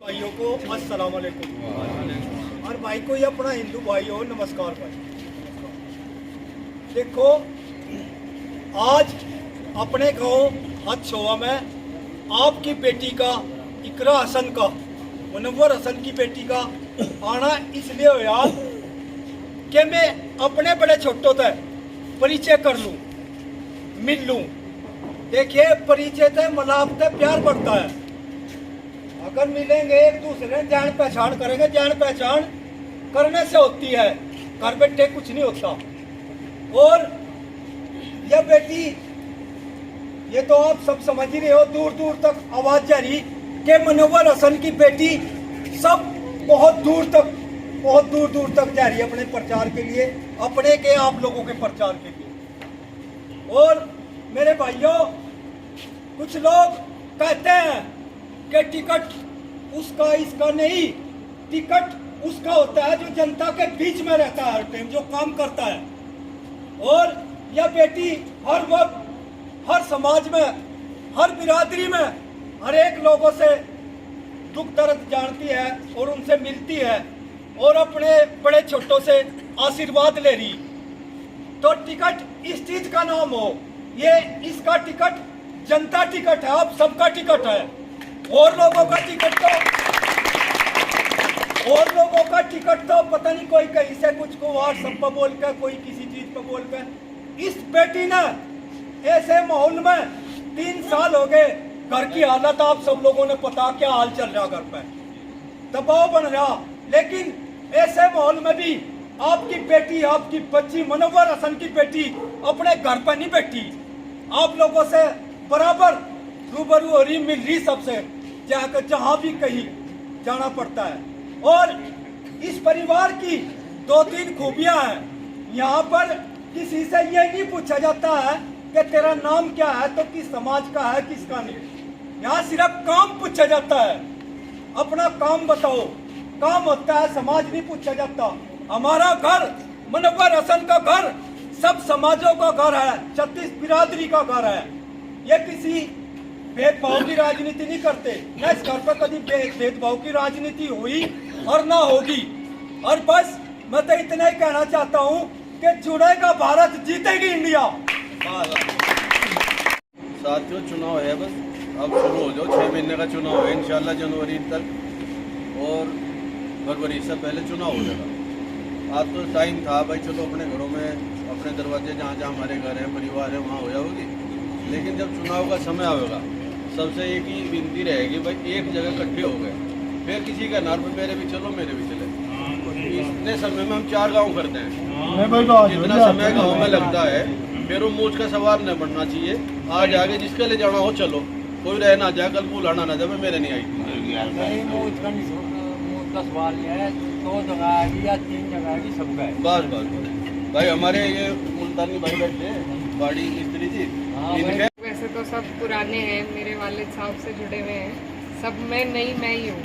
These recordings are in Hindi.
भाइयों को अस्सलाम वालेकुम और भाई को ये अपना हिंदू भाई हो नमस्कार भाई। देखो आज अपने गांव हथशोआ में आपकी बेटी का इकरा हसन का मुनव्वर हसन की बेटी का आना इसलिए हो यार कि मैं अपने बड़े छोटों तक परिचय कर लूं, मिल लूं। देखिए परिचय तक मलाप तक प्यार बढ़ता है। अगर मिलेंगे एक दूसरे जान पहचान करेंगे, जान पहचान करने से होती है, घर बैठे कुछ नहीं होता। और यह बेटी ये तो आप सब समझ ही रहे हो, दूर दूर तक आवाज जा रही कि मुनव्वर हसन की बेटी सब बहुत दूर तक जा रही है अपने प्रचार के लिए, अपने के आप लोगों के प्रचार के लिए। और मेरे भाइयों कुछ लोग कहते हैं कि टिकट उसका इसका नहीं, टिकट उसका होता है जो जनता के बीच में रहता है, हर टाइम जो काम करता है। और यह बेटी हर वक्त हर समाज में, हर बिरादरी में, हर एक लोगों से दुख दर्द जानती है और उनसे मिलती है और अपने बड़े छोटों से आशीर्वाद ले रही। तो टिकट इस चीज का नाम हो, ये इसका टिकट जनता टिकट है, आप सबका टिकट है। और लोगों का टिकट तो पता नहीं कोई कहीं से कुछ को व्हाट्सएप पर बोल कर, कोई किसी चीज पर बोल कर। इस बेटी ने ऐसे माहौल में 3 साल हो गए, घर की हालत आप सब लोगों ने पता क्या हाल चल रहा, घर पे दबाव बन रहा, लेकिन ऐसे माहौल में भी आपकी बेटी, आपकी बच्ची मुनव्वर हसन की बेटी अपने घर पर नहीं बैठी, आप लोगों से बराबर रूबरू हो रही, मिल रही सबसे, जाकर जहां भी कहीं जाना पड़ता है। और इस परिवार की 2-3 खूबियां हैं। यहाँ पर किसी से ये नहीं पूछा जाता है कि तेरा नाम क्या है, तो किस समाज का है किसका नहीं। यहाँ सिर्फ काम पूछा जाता है, अपना काम बताओ, काम होता है, समाज नहीं पूछा जाता। हमारा घर मुनव्वर हसन का घर सब समाजों का घर है, 36 बिरादरी का घर है। ये किसी भेदभाव की राजनीति नहीं करते, न इस घर पर कभी भेदभाव की राजनीति हुई और ना होगी। और बस मैं तो इतना ही कहना चाहता हूँ कि जुड़ेगा भारत, जीतेगी इंडिया। साथियों चुनाव है, बस अब शुरू हो जाओ, 6 महीने का चुनाव है इंशाल्लाह, जनवरी तक और फरवरी से पहले चुनाव हो जाएगा। आज तो टाइम था भाई, चलो अपने घरों में, अपने दरवाजे जहाँ जहाँ हमारे घर हैं, परिवार है, वहाँ हो जाओगी। लेकिन जब चुनाव का समय आएगा, सबसे एक ही विनती रहेगी भाई, एक जगह इकट्ठे हो गए, फिर किसी का नार पे मेरे भी चलो मेरे भी चले। इतने समय में हम 4 गांव करते हैं, जितना समय गांव में लगता है, फिर वो मूछ का सवाल नहीं बनना चाहिए। आज आगे जिसके लिए जाना हो चलो, कोई रह ना जाए, कल बुलाना ना जाए, मेरे नहीं आई। का सवाल है, 2 जगह आएगी या 3 जगह आएगी, सब बस भाई हमारे ये मुल्तानी भाई बैठे बाड़ी मिस्त्री जी, इनके वैसे तो सब पुराने हैं, मेरे वालिद साहब से जुड़े हुए हैं, सब मैं ही हूँ,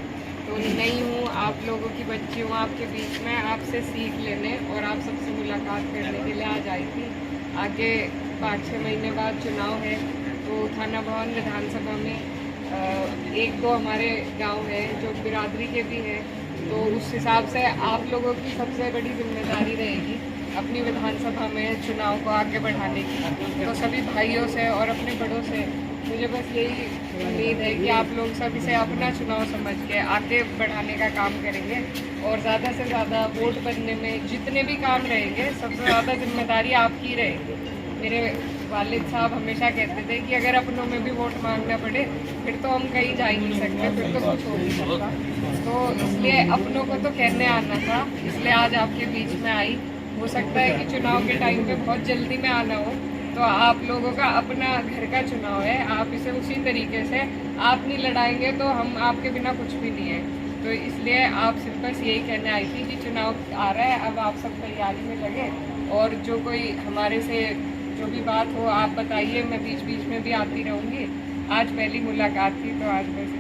तो नई हूँ, आप लोगों की बच्ची हूँ आपके बीच में, आपसे सीख लेने और आप सबसे मुलाकात करने के लिए आज आई थी। आगे 5-6 महीने बाद चुनाव है, तो थाना भवन विधानसभा में 1-2 हमारे गांव है जो बिरादरी के भी हैं, तो उस हिसाब से आप लोगों की सबसे बड़ी जिम्मेदारी रहेगी अपनी विधानसभा में चुनाव को आगे बढ़ाने की। तो सभी भाइयों से और अपने बड़ों से मुझे बस यही उम्मीद है कि आप लोग सब इसे अपना चुनाव समझ के आगे बढ़ाने का काम करेंगे और ज़्यादा से ज़्यादा वोट बनने में जितने भी काम रहेंगे, सबसे ज़्यादा जिम्मेदारी आपकी रहेगी। मेरे वालिद साहब हमेशा कहते थे कि अगर अपनों में भी वोट मांगना पड़े फिर तो हम कहीं जा ही नहीं सकते, फिर तो कुछ हो नहीं सकता। तो इसलिए अपनों को तो कहने आना था, इसलिए आज आपके बीच में आई। हो सकता है कि चुनाव के टाइम पे बहुत जल्दी में आना हो, तो आप लोगों का अपना घर का चुनाव है, आप इसे उसी तरीके से आप नहीं लड़ाएंगे तो हम आपके बिना कुछ भी नहीं है। तो इसलिए आप सिर्फ बस यही कहने आई थी कि चुनाव आ रहा है, अब आप सब तैयारी में लगे और जो कोई हमारे से जो भी बात हो आप बताइए, मैं बीच बीच में भी आती रहूँगी। आज पहली मुलाकात थी, तो आज बस